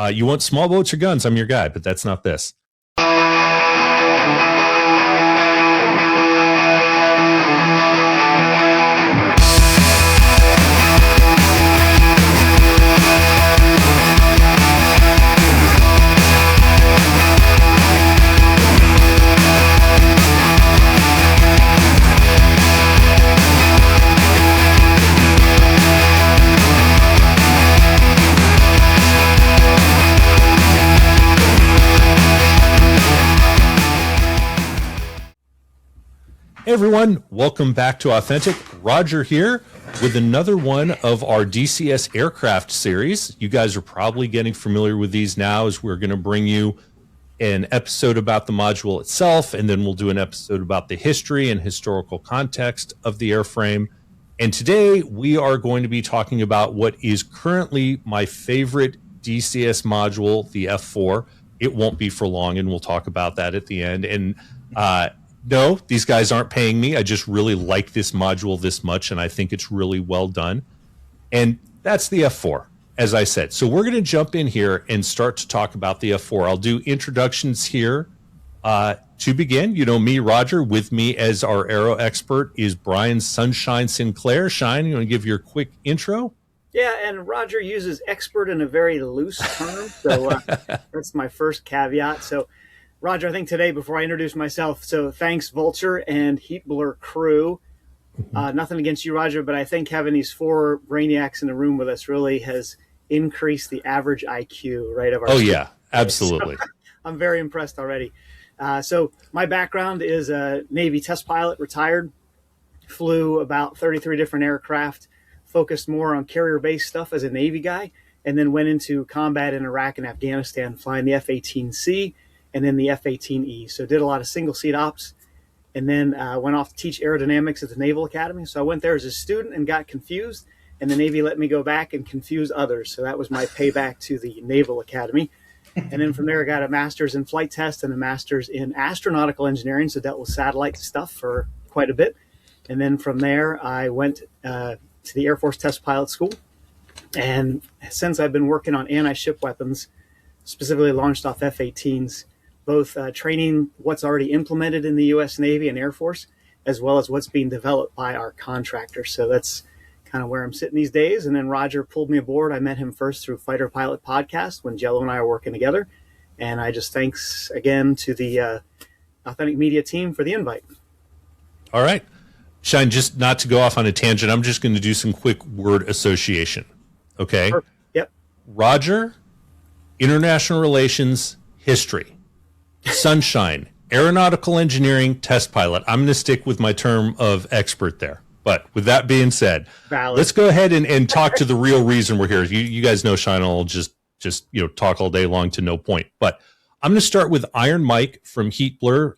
You want small boats or guns? I'm your guy, but that's not this. Hey everyone, welcome back to Authentic. Roger here with another one of our DCS aircraft series. You guys are probably getting familiar with these now, as we're going to bring you an episode about the module itself, and then we'll do an episode about the history and historical context of the airframe. And today we are going to be talking about what is currently my favorite DCS module, the F-4. It won't be for long, and we'll talk about that at the end. And no, these guys aren't paying me. I just really like this module this much, and I think it's really well done. And that's the F-4, as I said. So we're going to jump in here and start to talk about the F-4. I'll do introductions here to begin. You know me, Roger. With me as our aero expert is Brian Sunshine Sinclair. Shine, you want to give your quick intro? Yeah, and Roger uses expert in a very loose term, so that's my first caveat. So Roger, I think today, before I introduce myself, so thanks Vulture and HeatBlur crew. Nothing against you, Roger, but I think having these four brainiacs in the room with us really has increased the average IQ, right? Of our yeah, absolutely. So, I'm very impressed already. So my background is a Navy test pilot, retired, flew about 33 different aircraft, focused more on carrier-based stuff as a Navy guy, and then went into combat in Iraq and Afghanistan, flying the F-18C, and then the F-18E. So did a lot of single seat ops, and then went off to teach aerodynamics at the Naval Academy. So I went there as a student and got confused, and the Navy let me go back and confuse others. So that was my payback to the Naval Academy. And then from there I got a master's in flight test and a master's in astronautical engineering, so dealt with satellite stuff for quite a bit. And then from there I went to the Air Force Test Pilot School. And since I've been working on anti-ship weapons, specifically launched off F-18s, both training what's already implemented in the U.S. Navy and Air Force, as well as what's being developed by our contractors. So that's kind of where I'm sitting these days. And then Roger pulled me aboard. I met him first through Fighter Pilot Podcast when Jello and I are working together. And I just thanks again to the Authentic Media team for the invite. All right. Shine, just not to go off on a tangent, I'm just going to do some quick word association. Okay? Perfect. Yep. Roger, international relations, history. Sunshine, aeronautical engineering, test pilot. I'm going to stick with my term of expert there. But with that being said, Valid. Let's go ahead and talk to the real reason we're here. You guys know Shine will just talk all day long to no point. But I'm going to start with Iron Mike from HeatBlur.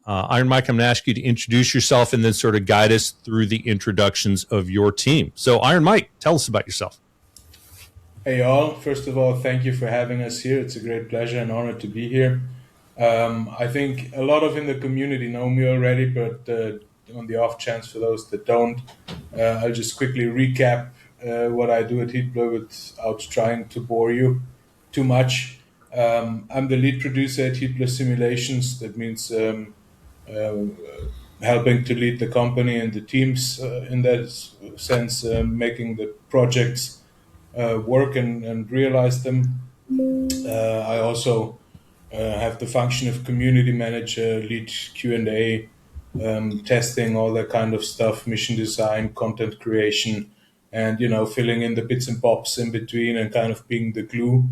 Iron Mike, I'm going to ask you to introduce yourself and then sort of guide us through the introductions of your team. So Iron Mike, tell us about yourself. Hey all, first of all, thank you for having us here. It's a great pleasure and honor to be here. I think a lot of in the community know me already, but on the off chance for those that don't, I'll just quickly recap what I do at HeatBlur without trying to bore you too much. I'm the lead producer at HeatBlur Simulations. That means helping to lead the company and the teams in that sense, making the projects work and realize them. I also have the function of community manager, lead Q&A, testing, all that kind of stuff, mission design, content creation, and filling in the bits and bobs in between and kind of being the glue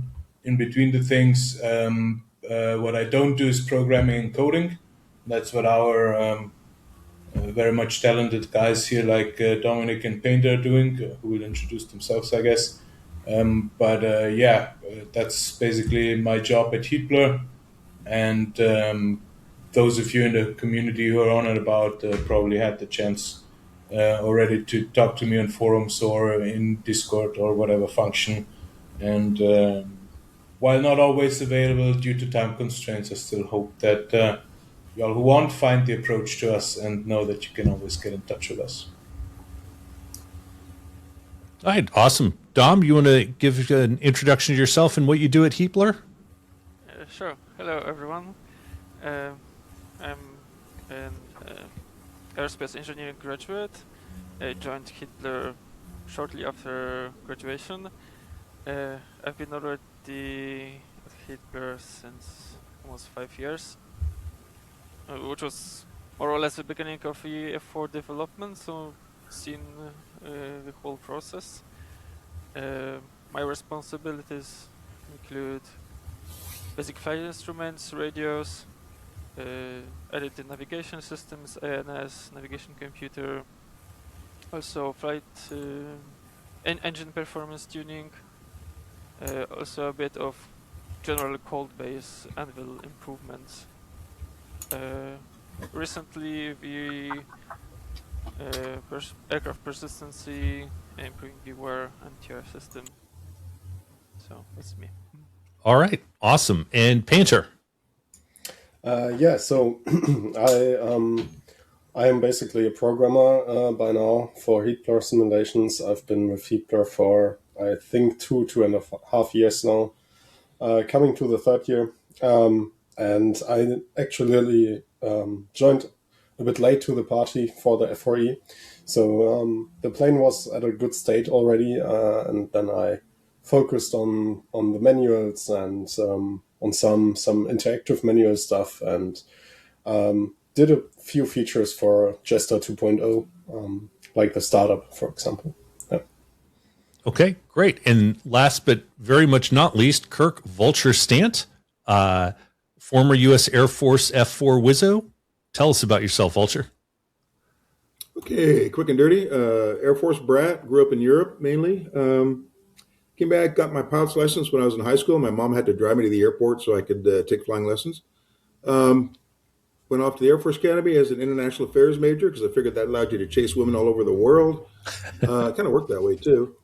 in between the things. What I don't do is programming and coding. That's what our very much talented guys here like Dominic and Painter are doing, who will introduce themselves, I guess. That's basically my job at HeatBlur. And those of you in the community who are on it about probably had the chance already to talk to me on forums or in Discord or whatever function. And while not always available due to time constraints, I still hope that y'all who want find the approach to us and know that you can always get in touch with us. All right, awesome. Dom, you want to give an introduction to yourself and what you do at HeatBlur? Sure. Hello, everyone. I'm an aerospace engineering graduate. I joined HeatBlur shortly after graduation. I've been already at HeatBlur since almost 5 years, which was more or less the beginning of the F-4 development, so seen the whole process. My responsibilities include basic flight instruments, radios, edited navigation systems, ANS, navigation computer, also flight engine performance tuning, also a bit of general code base Anvil improvements. Recently, we aircraft persistency, improving the wear and tear system. So that's me. All right, awesome. And Painter. So I am basically a programmer by now for HeatBlur simulations. I've been with HeatBlur for I think two and a half years now, coming to the third year. And I actually joined a bit late to the party for the F4E. So the plane was at a good state already, and then I focused on the manuals and on some interactive manual stuff, and did a few features for Jester 2.0, like the startup, for example. Yeah. Okay, great. And last but very much not least, Kirk Vulture Stant, former U.S. Air Force F-4 Wizzo. Tell us about yourself, Vulture. Okay, quick and dirty. Air Force brat, grew up in Europe mainly. Came back, got my pilot's license when I was in high school. My mom had to drive me to the airport so I could take flying lessons. Went off to the Air Force Academy as an international affairs major because I figured that allowed you to chase women all over the world. Kind of worked that way too.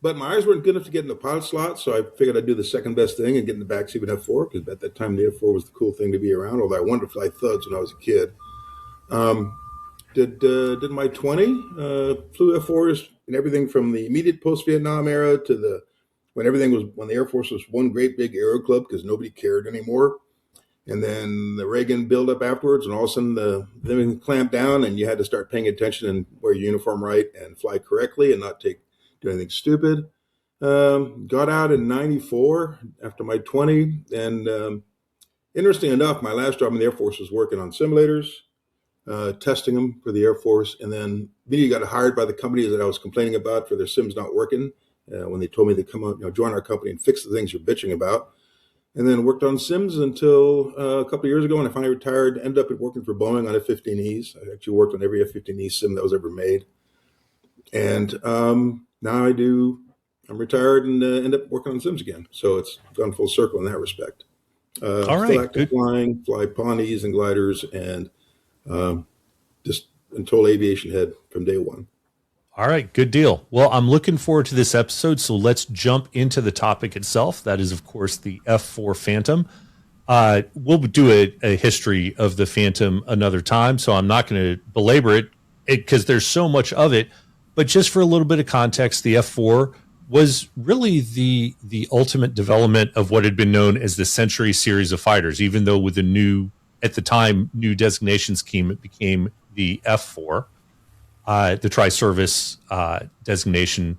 But my eyes weren't good enough to get in the pilot slot, so I figured I'd do the second best thing and get in the backseat of an F4 because at that time the F4 was the cool thing to be around, although I wanted to fly thuds when I was a kid. Did my 20, flew F4s and everything from the immediate post-Vietnam era to when the Air Force was one great big aero club because nobody cared anymore. And then the Reagan buildup afterwards, and all of a sudden the clamped down and you had to start paying attention and wear your uniform right and fly correctly and not do anything stupid. Got out in 94 after my 20. And interesting enough, my last job in the Air Force was working on simulators, testing them for the Air Force. And then immediately got hired by the company that I was complaining about for their sims not working when they told me to come out, join our company and fix the things you're bitching about. And then worked on sims until a couple of years ago when I finally retired. Ended up working for Boeing on F-15Es. I actually worked on every F-15E sim that was ever made. And now I'm retired and end up working on sims again. So it's gone full circle in that respect. All right, good. Flying, fly Pawnees and gliders, and just until aviation head from day one. All right, good deal. Well, I'm looking forward to this episode, so let's jump into the topic itself. That is, of course, the F-4 Phantom. We'll do a history of the Phantom another time, so I'm not going to belabor it because there's so much of it. But just for a little bit of context, the F-4 was really the ultimate development of what had been known as the Century series of fighters, even though with the at the time, new designation scheme, it became the F-4. The tri-service designation,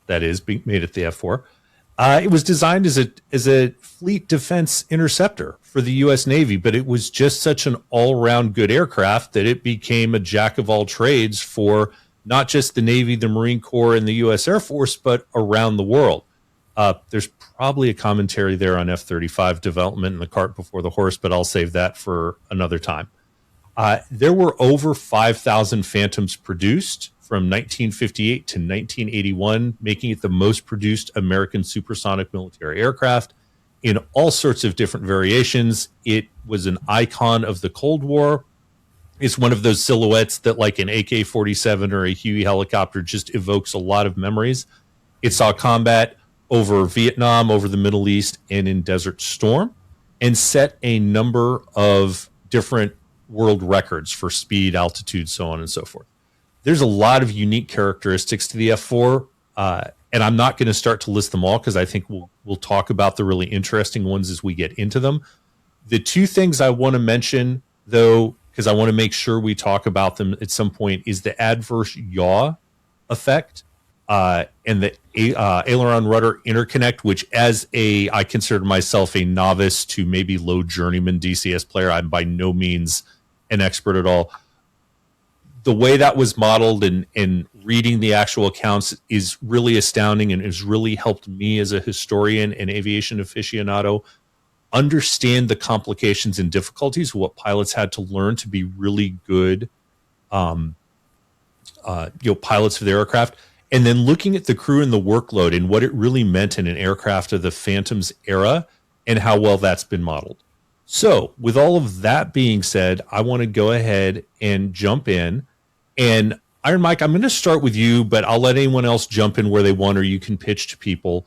that is, being made at the F-4. It was designed as a fleet defense interceptor for the U.S. Navy, but it was just such an all-around good aircraft that it became a jack of all trades for not just the Navy, the Marine Corps, and the U.S. Air Force, but around the world. There's probably a commentary there on F-35 development and the cart before the horse, but I'll save that for another time. There were over 5,000 Phantoms produced from 1958 to 1981, making it the most produced American supersonic military aircraft in all sorts of different variations. It was an icon of the Cold War. It's one of those silhouettes that, like an AK-47 or a Huey helicopter, just evokes a lot of memories. It saw combat over Vietnam, over the Middle East, and in Desert Storm, and set a number of different world records for speed, altitude, so on and so forth. there's a lot of unique characteristics to the F-4, and I'm not going to start to list them all because I think we'll talk about the really interesting ones as we get into them. The two things I want to mention, though, because I want to make sure we talk about them at some point, is the adverse yaw effect and the aileron rudder interconnect, which I consider myself a novice to maybe low journeyman DCS player. I'm by no means an expert at all. The way that was modeled and reading the actual accounts is really astounding and has really helped me as a historian and aviation aficionado understand the complications and difficulties of what pilots had to learn to be really good pilots of the aircraft. And then looking at the crew and the workload and what it really meant in an aircraft of the Phantom's era and how well that's been modeled. So with all of that being said, I want to go ahead and jump in. And Iron Mike, I'm going to start with you, but I'll let anyone else jump in where they want, or you can pitch to people.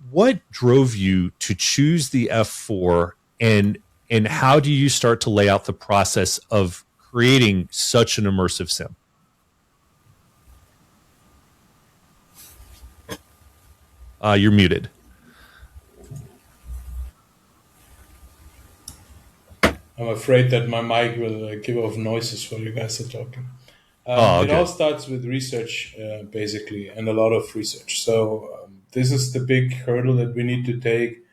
What drove you to choose the F-4, and how do you start to lay out the process of creating such an immersive sim? You're muted. I'm afraid that my mic will give off noises while you guys are talking. Okay. It all starts with research, basically, and a lot of research. So this is the big hurdle that we need to take.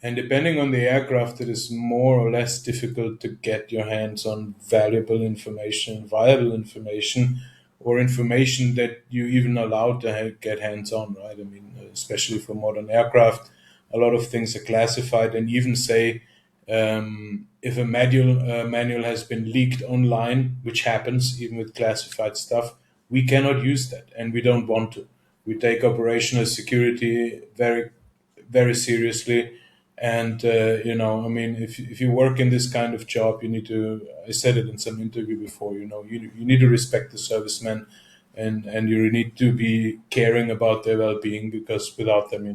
And depending on the aircraft, it is more or less difficult to get your hands on valuable information, viable information, or information that you even allowed to get hands on, right? I mean, especially for modern aircraft, a lot of things are classified, and even say, if a manual has been leaked online, which happens even with classified stuff, we cannot use that, and we don't want to. We take operational security very, very seriously. And, I mean, if you work in this kind of job, you need to, I said it in some interview before, you need to respect the servicemen, and you need to be caring about their well-being, because without them,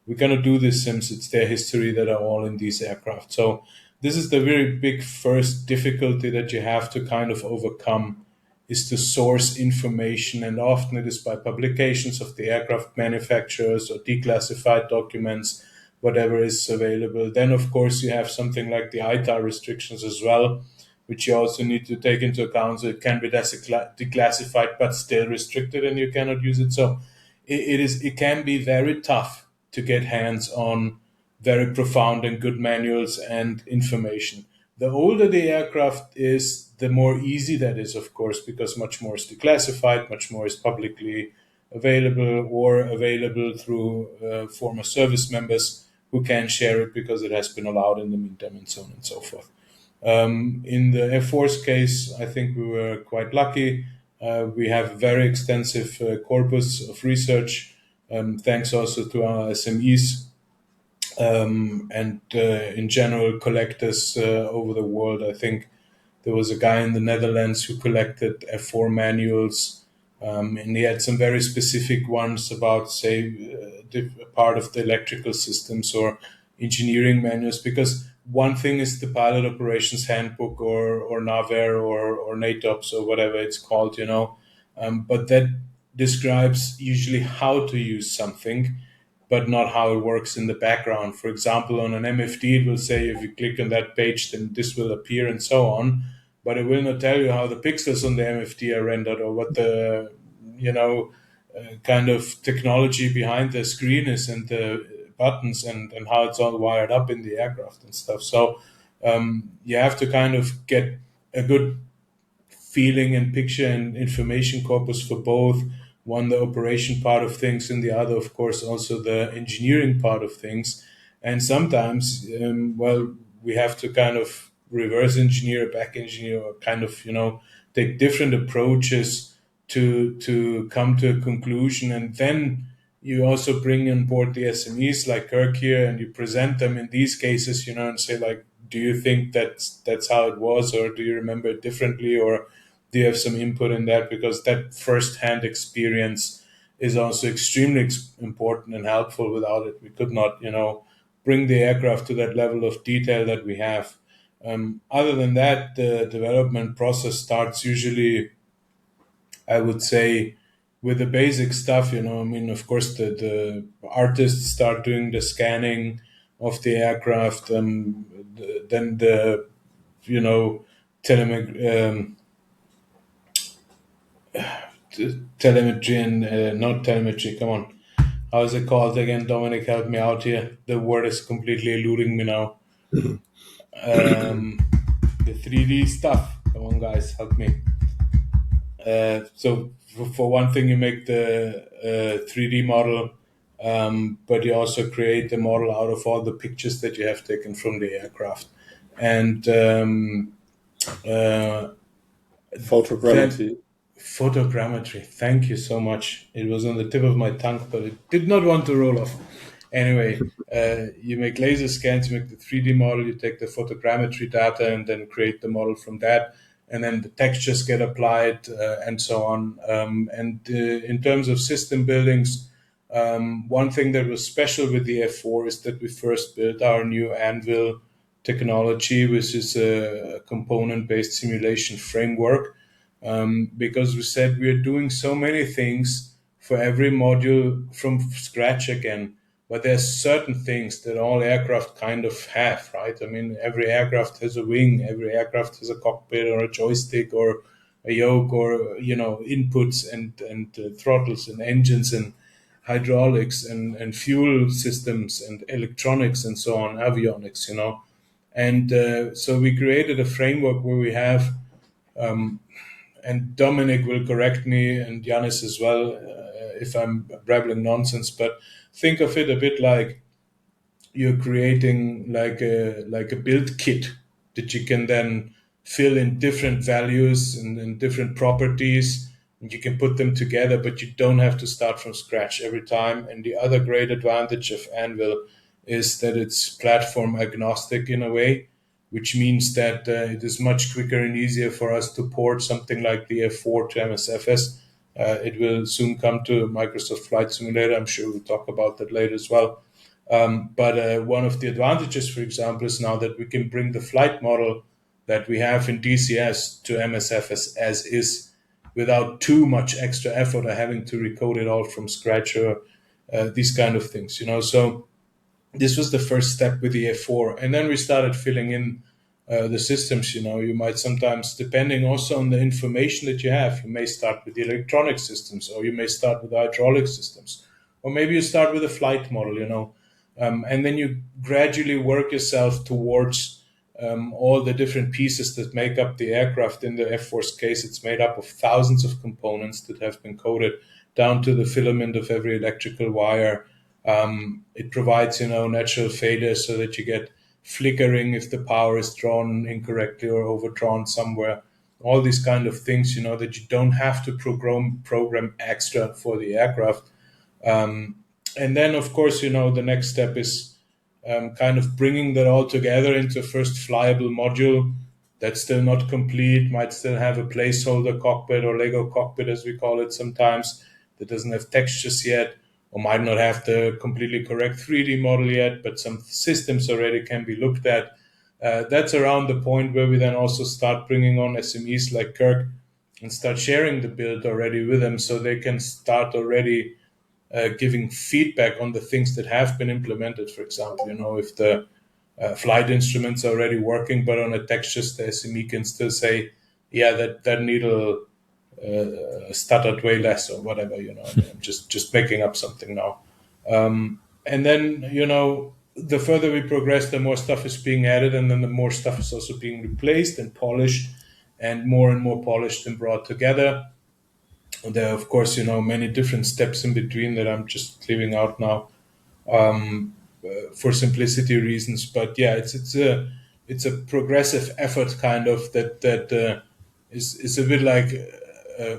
we cannot do this, since it's their history that are all in these aircraft. So this is the very big first difficulty that you have to kind of overcome, is to source information. And often it is by publications of the aircraft manufacturers or declassified documents, whatever is available. Then, of course, you have something like the ITAR restrictions as well, which you also need to take into account. So it can be declassified, but still restricted, and you cannot use it. So it can be very tough to get hands on very profound and good manuals and information. The older the aircraft is, the more easy that is, of course, because much more is declassified, much more is publicly available or available through former service members who can share it because it has been allowed in the meantime, and so on and so forth. In the F-4's case, I think we were quite lucky. We have a very extensive corpus of research, thanks also to our SMEs, and in general collectors over the world. I think there was a guy in the Netherlands who collected F-4 manuals, and he had some very specific ones about, say, part of the electrical systems or engineering manuals, because one thing is the pilot operations handbook or NAVAIR or NATOPS or whatever it's called, but that describes usually how to use something, but not how it works in the background. For example, on an MFD, it will say if you click on that page, then this will appear and so on, but it will not tell you how the pixels on the MFD are rendered or what the, kind of technology behind the screen is and the buttons and how it's all wired up in the aircraft and stuff. So you have to kind of get a good feeling and picture and information corpus for both. One, the operation part of things, and the other, of course, also the engineering part of things. And sometimes, we have to kind of reverse engineer, back engineer, or kind of, take different approaches to come to a conclusion. And then you also bring on board the SMEs like Kirk here, and you present them in these cases, and say, like, do you think that's how it was, or do you remember it differently, or do you have some input in that? Because that first-hand experience is also extremely important and helpful. Without it, we could not, bring the aircraft to that level of detail that we have. Other than that, the development process starts usually I would say with the basic stuff, I mean, of course, the artists start doing the scanning of the aircraft, then the, telemetry, telemetry and not telemetry, come on. How is it called again? Dominic, help me out here. The word is completely eluding me now. The 3D stuff. Come on, guys, help me. So for one thing, you make the 3D model, but you also create the model out of all the pictures that you have taken from the aircraft. And Photogrammetry. Photogrammetry. Thank you so much. It was on the tip of my tongue, but it did not want to roll off. Anyway, you make laser scans, you make the 3D model, you take the photogrammetry data and then create the model from that. And then the textures get applied and so on. In terms of system buildings, one thing that was special with the F-4 is that we first built our new Anvil technology, which is a component-based simulation framework. Because we said we're doing so many things for every module from scratch again, but there's certain things that all aircraft kind of have, right? I mean, every aircraft has a wing, every aircraft has a cockpit or a joystick or a yoke or, inputs and throttles and engines and hydraulics and fuel systems and electronics and so on, avionics, And so we created a framework where we have and Dominic will correct me, and Yanis as well, if I'm babbling nonsense. But think of it a bit like you're creating like a build kit that you can then fill in different values and different properties, and you can put them together. But you don't have to start from scratch every time. And the other great advantage of Anvil is that it's platform agnostic in a way, which means that it is much quicker and easier for us to port something like the F4 to MSFS. It will soon come to Microsoft Flight Simulator. I'm sure we'll talk about that later as well. But one of the advantages, for example, is now that we can bring the flight model that we have in DCS to MSFS as is without too much extra effort or having to recode it all from scratch or these kind of things, So this was the first step with the F4. And then we started filling in the systems, You might sometimes, depending also on the information that you have, you may start with the electronic systems, or you may start with the hydraulic systems, or maybe you start with a flight model, and then you gradually work yourself towards all the different pieces that make up the aircraft. In the F4's case, it's made up of thousands of components that have been coded down to the filament of every electrical wire. It provides, natural failure so that you get flickering if the power is drawn incorrectly or overdrawn somewhere. All these kind of things, that you don't have to program extra for the aircraft. And then, of course, the next step is kind of bringing that all together into a first flyable module that's still not complete, might still have a placeholder cockpit or Lego cockpit, as we call it sometimes, that doesn't have textures yet, or might not have the completely correct 3D model yet, but some systems already can be looked at. That's around the point where we then also start bringing on SMEs like Kirk and start sharing the build already with them so they can start already giving feedback on the things that have been implemented. For example, if the flight instruments are already working, but on a textures, the SME can still say, yeah, that needle stuttered way less or whatever, I'm just making up something now. And then, the further we progress, the more stuff is being added, and then the more stuff is also being replaced and polished and more polished and brought together. And there are, of course, many different steps in between that I'm just leaving out now for simplicity reasons. But yeah, it's a progressive effort kind of that is a bit like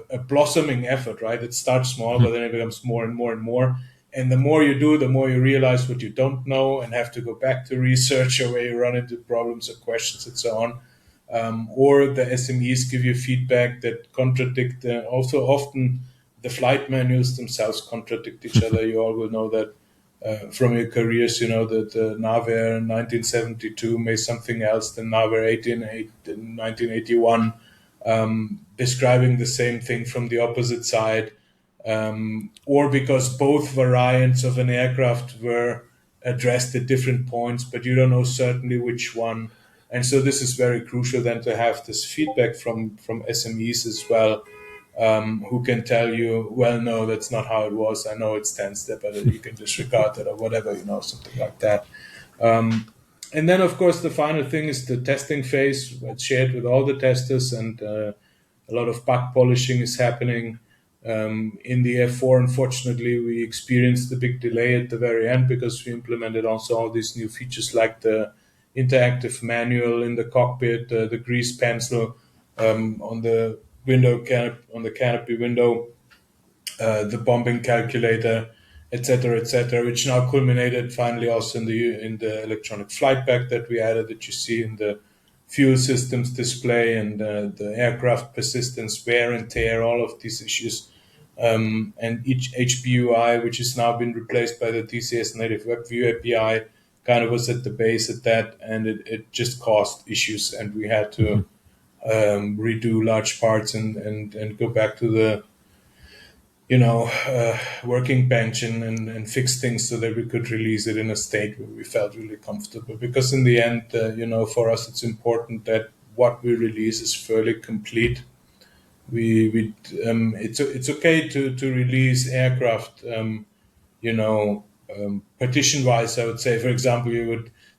a blossoming effort, right? It starts small, but then it becomes more and more and more. And the more you do, the more you realize what you don't know and have to go back to research, or where you run into problems or questions and so on. Or the SMEs give you feedback that contradict. Also, often the flight manuals themselves contradict each other. You all will know that from your careers, that Navair in 1972 made something else than Navair 18 in 1981. describing the same thing from the opposite side, or because both variants of an aircraft were addressed at different points, but you don't know certainly which one. And so this is very crucial then to have this feedback from SMEs as well, who can tell you, well, no, that's not how it was. I know it stands there, but you can disregard it or whatever, something like that. And then, of course, the final thing is the testing phase. It's shared with all the testers, and a lot of bug polishing is happening. In the F-4, unfortunately, we experienced a big delay at the very end because we implemented also all these new features like the interactive manual in the cockpit, the grease pencil on the canopy window, the bombing calculator, etc., which now culminated finally also in the electronic flight bag that we added, that you see in the fuel systems display, and the aircraft persistence, wear and tear, all of these issues, and each HBUI, which has now been replaced by the DCS native WebView API, kind of was at the base at that, and it just caused issues, and we had to redo large parts and go back to the working bench and fix things so that we could release it in a state where we felt really comfortable. Because in the end, for us, it's important that what we release is fairly complete. It's okay to release aircraft, partition-wise. I would say, for example,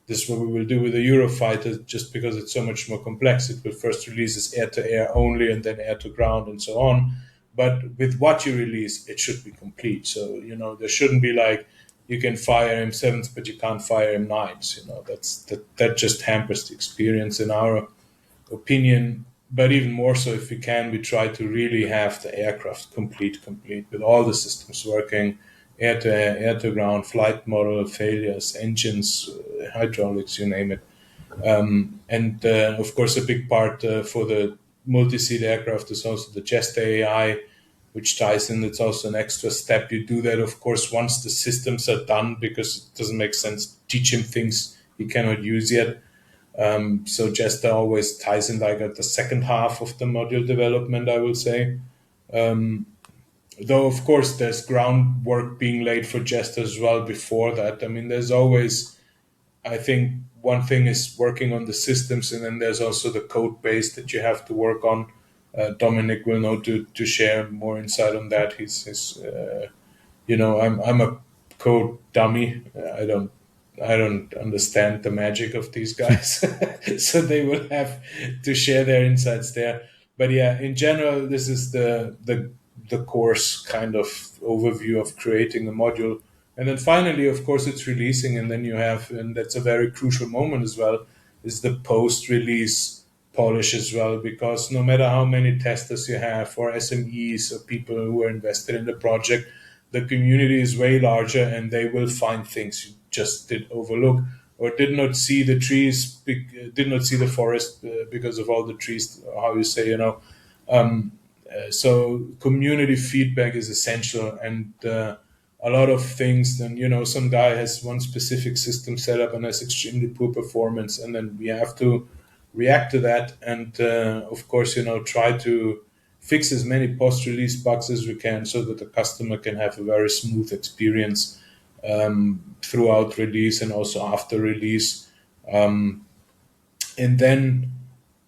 this is what we will do with the Eurofighter, just because it's so much more complex. It will first release as air-to-air only, and then air-to-ground, and so on. But with what you release, it should be complete. So, there shouldn't be like, you can fire M7s, but you can't fire M9s. That just hampers the experience in our opinion. But even more so, if we can, we try to really have the aircraft complete with all the systems working, air-to-air, air-to-ground, flight model, failures, engines, hydraulics, you name it. And of course, a big part for the multi-seat aircraft is also the Jester AI, which ties in. It's also an extra step. You do that, of course, once the systems are done, because it doesn't make sense to teach him things he cannot use yet. So Jester always ties in like at the second half of the module development, I will say. Though, of course, there's groundwork being laid for Jester as well before that. I mean, there's always, I think, one thing is working on the systems, and then there's also the code base that you have to work on. Dominic will know to share more insight on that. I'm a code dummy. I don't understand the magic of these guys, so they will have to share their insights there. But yeah, in general, this is the course kind of overview of creating a module. And then finally, of course, it's releasing, and then you have, and that's a very crucial moment as well, is the post-release polish as well, because no matter how many testers you have, or SMEs, or people who are invested in the project, the community is way larger, and they will find things you just did overlook, or did not see the trees, did not see the forest because of all the trees, how you say, so community feedback is essential, and a lot of things, then, some guy has one specific system set up and has extremely poor performance, and then we have to react to that, and of course, try to fix as many post-release bugs as we can, so that the customer can have a very smooth experience throughout release and also after release. And then,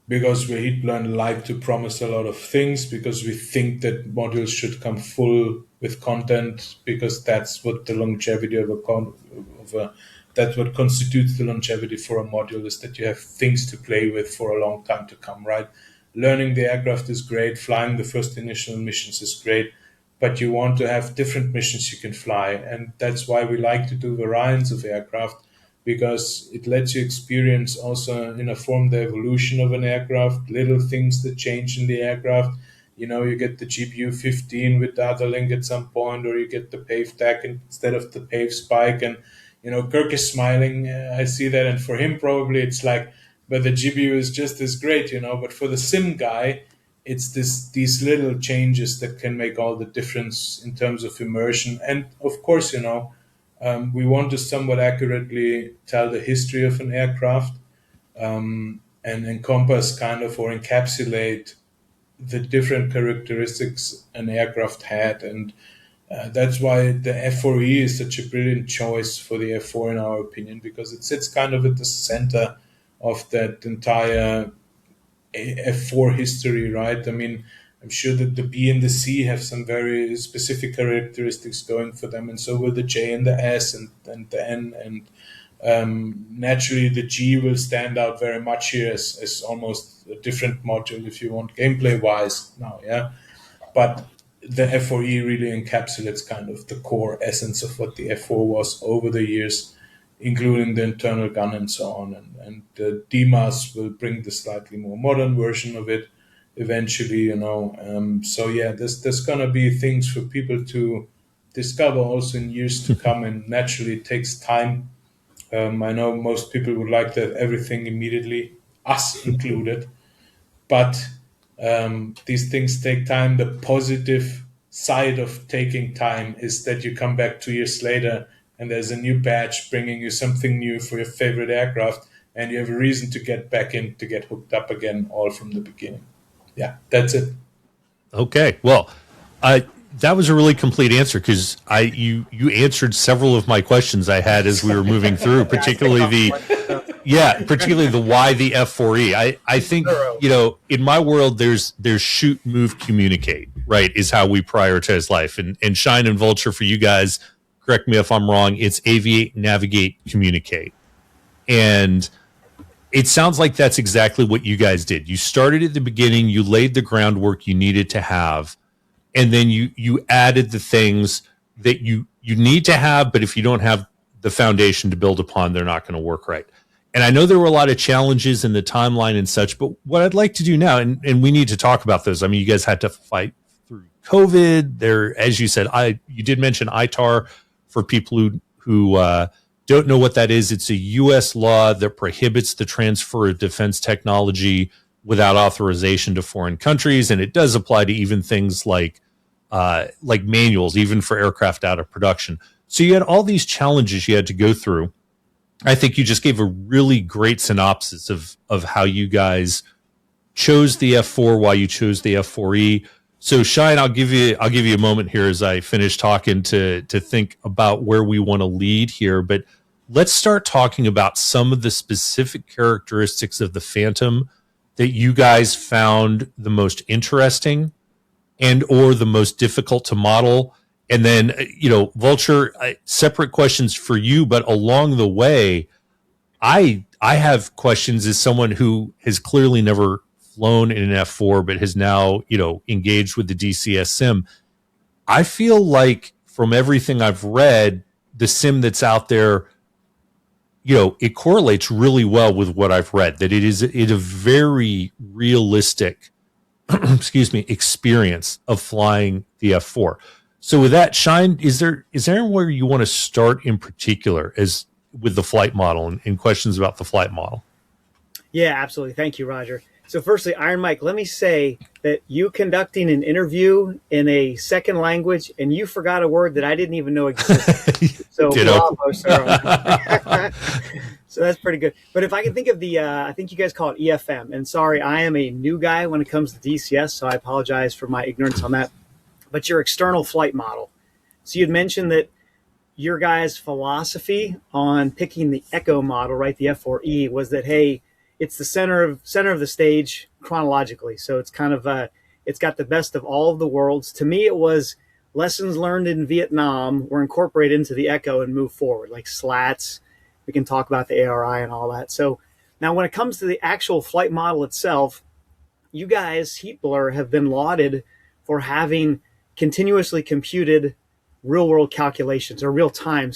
because we HeatBlur and like to promise a lot of things, because we think that modules should come full with content, because that's what the longevity that's what constitutes the longevity for a module, is that you have things to play with for a long time to come, right? Learning the aircraft is great, flying the first initial missions is great, but you want to have different missions you can fly, and that's why we like to do variants of aircraft, because it lets you experience also in a form the evolution of an aircraft, little things that change in the aircraft. You get the GPU 15 with data link at some point, or you get the PAVE deck instead of the PAVE spike. And, Kirk is smiling. I see that. And for him, probably it's like, but the GPU is just as great, But for the sim guy, it's these little changes that can make all the difference in terms of immersion. And of course, we want to somewhat accurately tell the history of an aircraft, and encompass kind of, or encapsulate the different characteristics an aircraft had. And that's why the F4E is such a brilliant choice for the F4 in our opinion, because it sits kind of at the center of that entire F4 history, right? I mean, I'm sure that the B and the C have some very specific characteristics going for them, and so will the J and the S and the N, and naturally the G will stand out very much here as almost a different module if you want gameplay wise now, yeah. But the F4E really encapsulates kind of the core essence of what the F4 was over the years, including the internal gun and so on. And the DMAS will bring the slightly more modern version of it eventually, you know. So yeah, there's gonna be things for people to discover also in years to come, and naturally it takes time. I know most people would like to have everything immediately, us included, but these things take time. The positive side of taking time is that you come back 2 years later and there's a new batch bringing you something new for your favorite aircraft, and you have a reason to get back in, to get hooked up again, all from the beginning. Yeah, that's it. Okay. Well, that was a really complete answer, because you answered several of my questions I had as we were moving through, particularly the why the F4E. I think, you know, in my world there's shoot, move, communicate, right, is how we prioritize life. And Shine and Vulture, for you guys, correct me if I'm wrong, it's aviate, navigate, communicate. And it sounds like that's exactly what you guys did. You started at the beginning, you laid the groundwork you needed to have, and then you added the things that you need to have, but if you don't have the foundation to build upon, they're not going to work right. And I know there were a lot of challenges in the timeline and such, but what I'd like to do now, and we need to talk about those. I mean, you guys had to fight through COVID. There, as you said, you did mention ITAR. For people who don't know what that is, it's a U.S. law that prohibits the transfer of defense technology without authorization to foreign countries, and it does apply to even things like manuals, even for aircraft out of production. So you had all these challenges you had to go through. I think you just gave a really great synopsis of how you guys chose the F4, why you chose the F4E. So Shine, I'll give you a moment here as I finish talking to think about where we want to lead here. But let's start talking about some of the specific characteristics of the Phantom that you guys found the most interesting and or the most difficult to model. And then, you know, Vulture, separate questions for you, but along the way, I have questions as someone who has clearly never flown in an F4, but has now, you know, engaged with the DCS sim. I feel like from everything I've read, the sim that's out there, you know, it correlates really well with what I've read, that it is a very realistic, excuse me, experience of flying the F4. So with that, Shine, is there anywhere you want to start in particular as with the flight model and questions about the flight model? Yeah, absolutely. Thank you, Roger. So firstly, Iron Mike, let me say that you conducting an interview in a second language and you forgot a word that I didn't even know existed. So bravo, sir. So that's pretty good. But if I can think of I think you guys call it EFM. And sorry, I am a new guy when it comes to DCS, so I apologize for my ignorance on that. But your external flight model. So you'd mentioned that your guys' philosophy on picking the Echo model, right, the F4E, was that, hey, it's the center of the stage chronologically. So it's kind of it's got the best of all of the worlds. To me, it was lessons learned in Vietnam were incorporated into the Echo and move forward, like slats. We can talk about the ARI and all that. So now when it comes to the actual flight model itself, you guys, HeatBlur, have been lauded for having continuously computed real world calculations, or real time,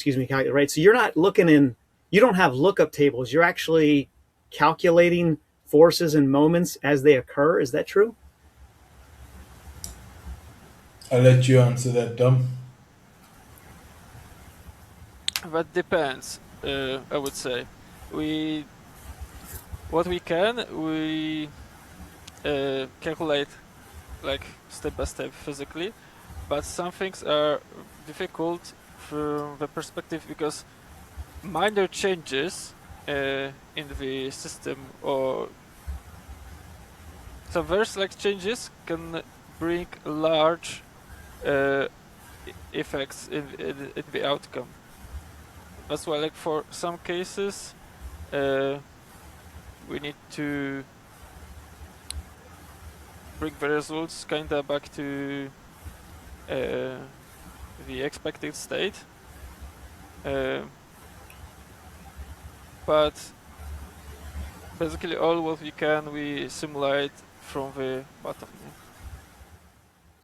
right? So you're not you don't have lookup tables. You're actually calculating forces and moments as they occur. Is that true? I'll let you answer that, Dom. That depends. I would say we calculate like step by step physically, but some things are difficult from the perspective because minor changes in the system or So very select changes can bring large effects in the outcome. That's why, like, for some cases, we need to bring the results kinda back to the expected state. But basically all what we can, we simulate from the bottom.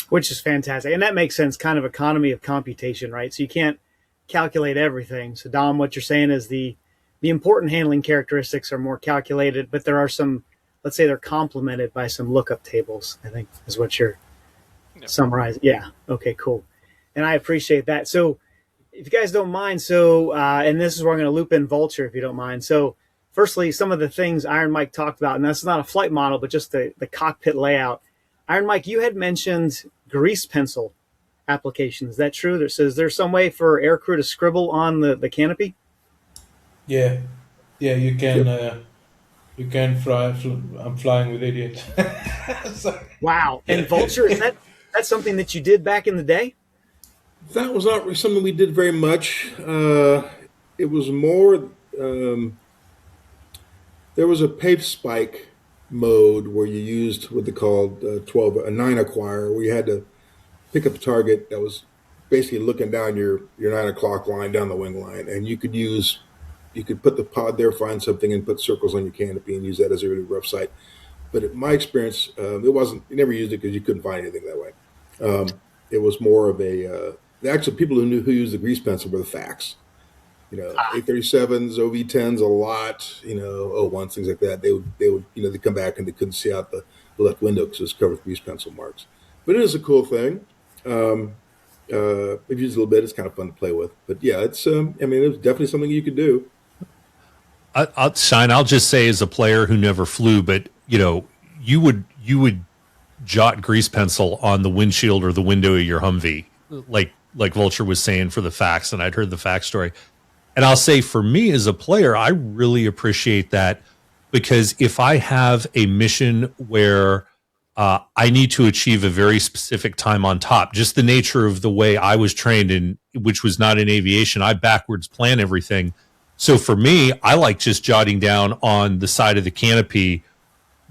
Which is fantastic. And that makes sense, kind of economy of computation, right? So you can't calculate everything. So Dom, what you're saying is the important handling characteristics are more calculated, but there are some, let's say they're complemented by some lookup tables, I think is what you're summarizing. Yeah. Okay, cool. And I appreciate that. So if you guys don't mind, and this is where I'm going to loop in Vultr, if you don't mind. So firstly, some of the things Iron Mike talked about, and that's not a flight model, but just the cockpit layout. Iron Mike, you had mentioned grease pencil application. Is that true? Is there some way for aircrew to scribble on the canopy? Yeah, you can. You can fly. I'm flying with idiot. So, Wow. And Vultr, is that's something that you did back in the day? That was not something we did very much. It was more. There was a pace spike mode where you used what they called a 9 acquire, where you had to pick up a target that was basically looking down your 9 o'clock line, down the wing line, and you could put the pod there, find something, and put circles on your canopy and use that as a really rough site. But in my experience, you never used it because you couldn't find anything that way. It was more of the actual people who used the grease pencil were the facts. A37s, OV10s, a lot, O1s, things like that. They would, they come back and they couldn't see out the left window because it was covered with grease pencil marks. But it is a cool thing. I've used it a little bit. It's kind of fun to play with. But yeah, it's definitely something you could do. I'll just say, as a player who never flew, but you would jot grease pencil on the windshield or the window of your Humvee, like Vultr was saying, for the facts, and I'd heard the fact story. And I'll say, for me as a player, I really appreciate that, because if I have a mission where I need to achieve a very specific time on top, just the nature of the way I was trained in, which was not in aviation, I backwards plan everything. So for me, I like just jotting down on the side of the canopy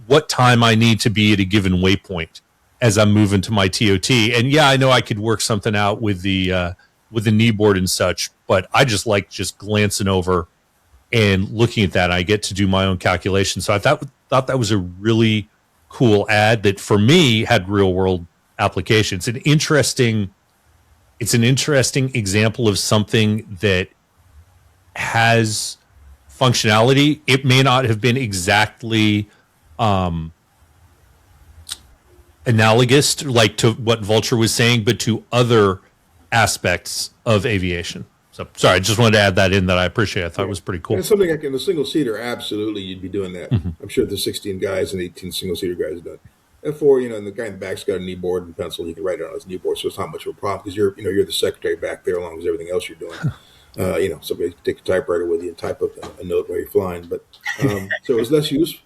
what time I need to be at a given waypoint as I'm moving to my TOT. And yeah, I know I could work something out with the kneeboard and such, but I just like glancing over and looking at that. I get to do my own calculations. So I thought that was a really cool ad that, for me, had real world applications. It's an interesting example of something that has functionality. It may not have been exactly analogous to what Vultr was saying, but to other aspects of aviation. So sorry, I just wanted to add that in, that I appreciate. I thought it was pretty cool. And something like in the single seater, absolutely, you'd be doing that. Mm-hmm. I'm sure the 16 guys and 18 single seater guys have done. F-4, and the guy in the back's got a kneeboard and pencil. He can write it on his kneeboard, so it's not much of a problem because you're the secretary back there along with everything else you're doing. Somebody can take a typewriter with you and type up a note while you're flying. But so it's less useful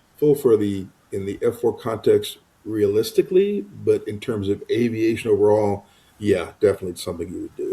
in the F-4 context realistically, but in terms of aviation overall, yeah, definitely it's something you would do.